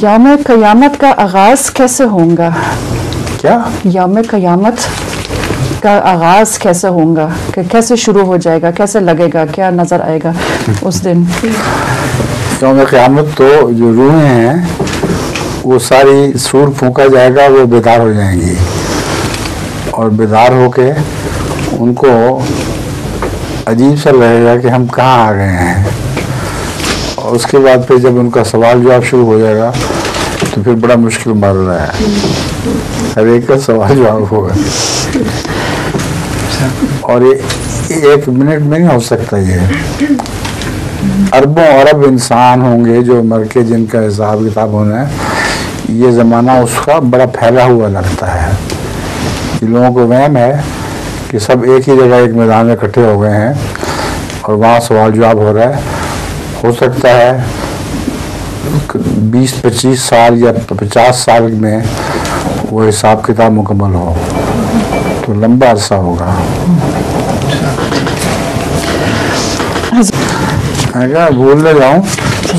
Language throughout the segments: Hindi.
यौम क़यामत का आगाज़ कैसे होगा? क्या? यौम क़यामत का आगाज़ कैसे होगा, कि कैसे शुरू हो जाएगा, कैसे लगेगा, क्या नज़र आएगा उस दिन? यौम क़यामत तो जो रूहें हैं वो सारी सूर फूंका जाएगा, वो बेदार हो जाएंगी और बेदार होके उनको अजीब सा लगेगा कि हम कहाँ आ गए हैं। और उसके बाद फिर जब उनका सवाल जवाब शुरू हो जाएगा तो फिर बड़ा मुश्किल मर रहा है, हर एक का सवाल जवाब होगा और ये 1 मिनट में नहीं हो सकता। ये अरबों अरब इंसान होंगे जो मर के जिनका हिसाब किताब होना है। ये ज़माना उसका बड़ा फैला हुआ लगता है। इन लोगों को वहम है कि सब एक ही जगह एक मैदान में इकट्ठे हो गए हैं और वहाँ सवाल जवाब हो रहा है। हो सकता है 20-25 साल या 50 साल में वो हिसाब किताब मुकम्मल हो, तो लंबा अरसा होगा। मैं क्या भूल न जाऊँ,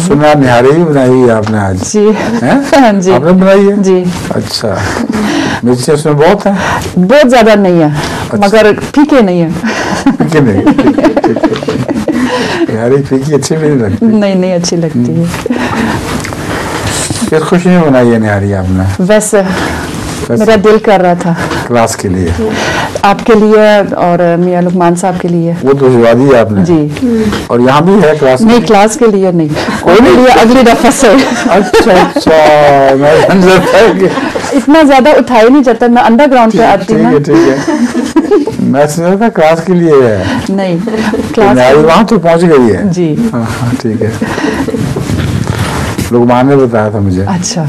सुना निहारी ही बनाई है आपने आज? जी हाँ जी, आपने बनाई है जी। अच्छा, मिर्ची उसमें बहुत है? बहुत ज़्यादा नहीं है। अच्छा। मगर फीके नहीं है। फीके नहीं, निहारी फीकी अच्छी नहीं लगती। नहीं अच्छी लगती है। किस खुशी में बनाई है निहारी आपने? वैसे मेरा दिल कर रहा था। क्लास के लिए? आपके लिए और मियां लुकमान साहब के लिए। वो तो भिजवा दी आपने? जी। और यहाँ भी है क्लास? नहीं, क्लास के लिए नहीं, कोई नहीं लिया, अगली दफा से। अच्छा मैं इतना ज्यादा उठाया नहीं जाता, मैं अंडरग्राउंड पे आती हूँ। ठीक है मैं समझा था क्लास के लिए है। नहीं, क्लास वहाँ तो पहुँच गई है जी। हाँ ठीक है, लुकमान ने बताया था मुझे। अच्छा।